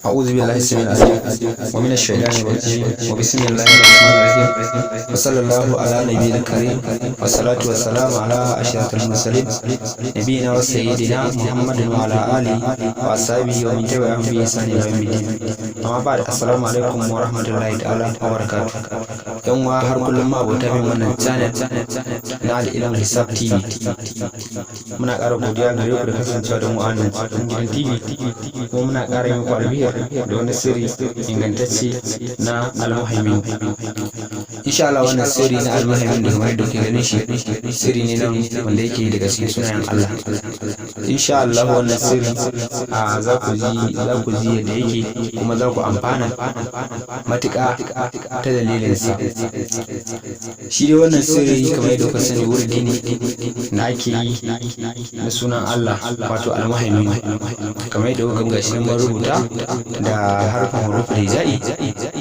أعوذ بالله السميع العليم ومن الشيطان الرجيم وبسم الله الرحمن الرحيم وصلى الله على نبينا الكريم والصلاة والسلام على أشرف المرسلين نبينا وسيدنا محمد وعلى آله وأصحابه ومن تبعهم بإحسان إلى يوم الدين. أما بعد السلام عليكم ورحمة الله تعالى وبركاته. يوم har kullum ma abota min wannan channel na Al-Ilm Hisab TV. Muna ƙara godiya gare ku da kasancewa da mu a nan gidan TV, kuma muna ƙara yin muku albiyar da wani sirri ingantacce na Al-Muhaimin. Insha Allah wannan sirri na Al-Muhaimin da kamar da kuke ganin shi sirri ne nan wanda yake daga cikin sunayen Allah. Insha Allah wannan sirri za ku ji yadda yake, kuma za ku amfana matuƙa ta dalilin sa. Shi dai wannan sirri kamar yadda kuka sani wurdi ne na ake yi na sunan Allah, wato Al-Muhaimin. Kamar yadda kuka ga shi mun rubuta da harfin hurufin hijai,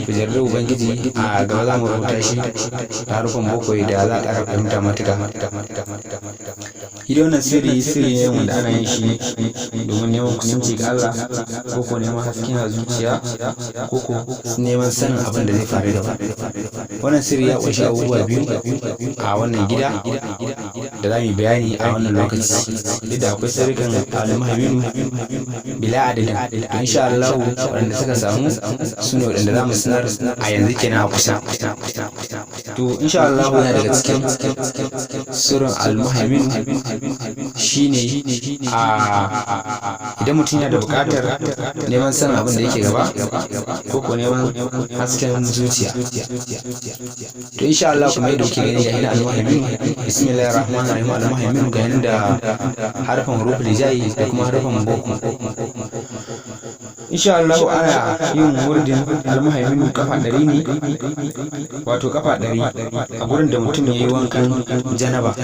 kujerar ubangiji a gaba za mu rubuta shi da harfin bakwai da za a ƙara fahimta matuƙa. Idan wannan sirri ne wanda ana yin shi domin neman kusanci ga Allah, ko neman hasken a zuciya, ko neman sanin abin da zai faru gaba. Wannan sirri ya ƙunshi abubuwa biyu a wannan gida da za mu yi bayani a wannan lokaci. Duk da akwai sirrikan Al-Muhaimin bila adadin, to insha Allah waɗanda suka samu su ne waɗanda za mu sanar a yanzu kenan a kusa. To insha Allah yana daga cikin sirrin Al-Muhaimin shine idan mutum yana da buƙatar neman sanin abin da yake gaba, ko neman hasken zuciya, to insha Allah kuma yadda kuke gani ga yana Al-Muhaimin, bismillahir rahmanir rahim, Al-Muhaimin ga yana da harfin hurufin hijai da kuma harfin boko. Insha Allah ana yin wurdin Al-Muhaimin kafa 100 ne, wato kafa 100 a gurin da mutum ya yi wankan janaba,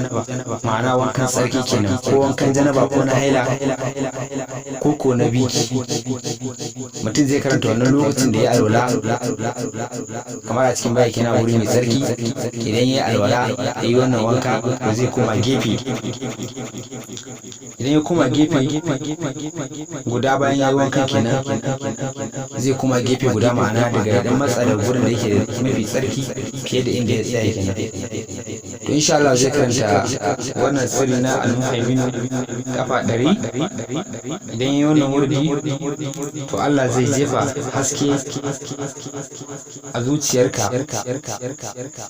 ma'ana wankan tsarki kenan, ko wankan janaba ko na haila ko na biki. Mutum zai karanta wannan lokacin da ya alwala, kamar a cikin baya kenan wuri mai tsarki. Idan ya alwala ya yi wannan wanka, to zai koma gefe. Idan ya koma gefe guda bayan ya yi wankan kenan, zai kuma gefe guda, ma'ana daga dan matsa da gurin da yake mafi tsarki fiye da inda ya tsaya kenan. To insha Allah zai karanta wannan sirri na Al-Muhaimin kafa 100. Idan yayi wannan wurdi, to Allah zai jefa haske a zuciyarka,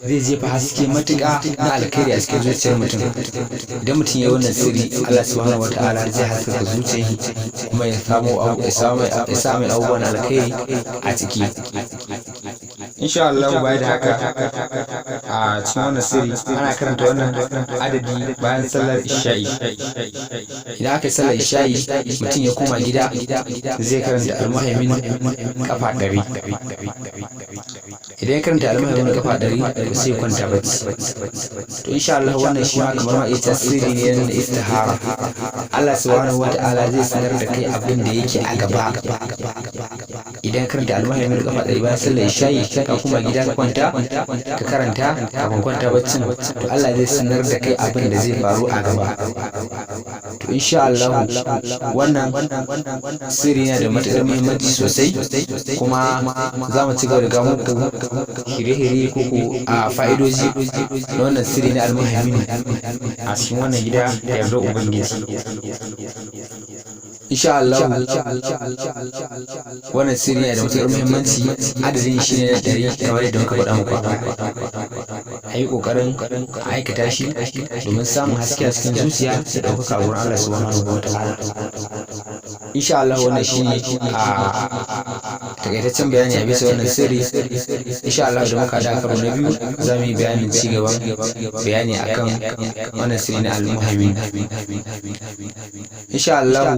zai jefa haske matuƙa na alkhairi a cikin zuciyar mutum. Idan mutum yayi wannan sirri, Allah subhanahu wataala zai haskaka zuciyarsa, kuma ya samu abubuwan alkhairi a ciki. Insha Allah bayan da haka a cikin wannan sirri ana karanta wannan adadi bayan sallar isha'i. Idan aka yi sallar isha'i, mutum ya koma gida zai karanta Al-Muhaimin kafa 100. Idan ya karanta Al-Muhaimin kafa 100, sai kwanta bacci. To insha Allah wannan shi ma kamar ma ita sirri ne na istihara. Allah subhanahu wata'ala zai sanar da kai abin da yake a gaba. Idan karanta Al-Muhaimin kafa 100 bayan sallar isha'i, ka kuma gida ka kwanta ka karanta kafin kwanta baccin, to Allah zai sanar da kai abin da zai faru a gaba. To insha Allah wannan sirri yana da matuƙar muhimmanci sosai, kuma za mu ci gaba da muku shirye-shirye ko a fa'idoji na wannan sirri na Al-Muhaimin a cikin wannan gida da yardar Ubangiji. Insha Allah wannan sirri yana da matuƙar muhimmanci. Adadin shi ne na 100 kamar yadda muka faɗa muku. A yi ƙoƙarin a aikata shi domin samun haske a cikin zuciya da ɗaukaka a wurin Allah subhanahu wataala. Insha Allah wannan shi ne takaitaccen bayani a bisa wannan sirri. Insha Allah da muka da karo na biyu, za mu yi bayanin cigaban bayani akan wannan sirri na Al-Muhaimin. Insha Allah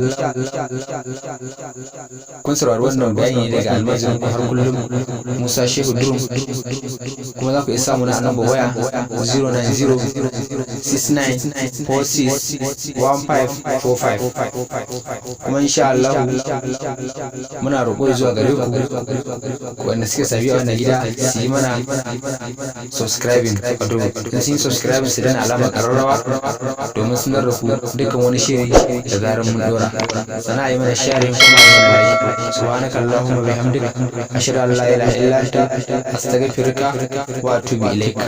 kun saurari wannan bayani daga almajirin ku har kullum Musa Shehu Durum, kuma za ku iya samu na number waya 09069461545. kuma insha Allah muna roƙo zuwa gare ku wanda suke sabi a wannan gida su yi mana subscribing, wato in sun subscribe su dana alamar ƙararrawa domin sanar da ku dukkan wani shiri da zarar mun dora. sana yi mana sharing kuma yi mana like. Subhanaka Allahumma bihamdika ashhadu an la ilaha illa anta astaghfiruka wa atubu ilaika.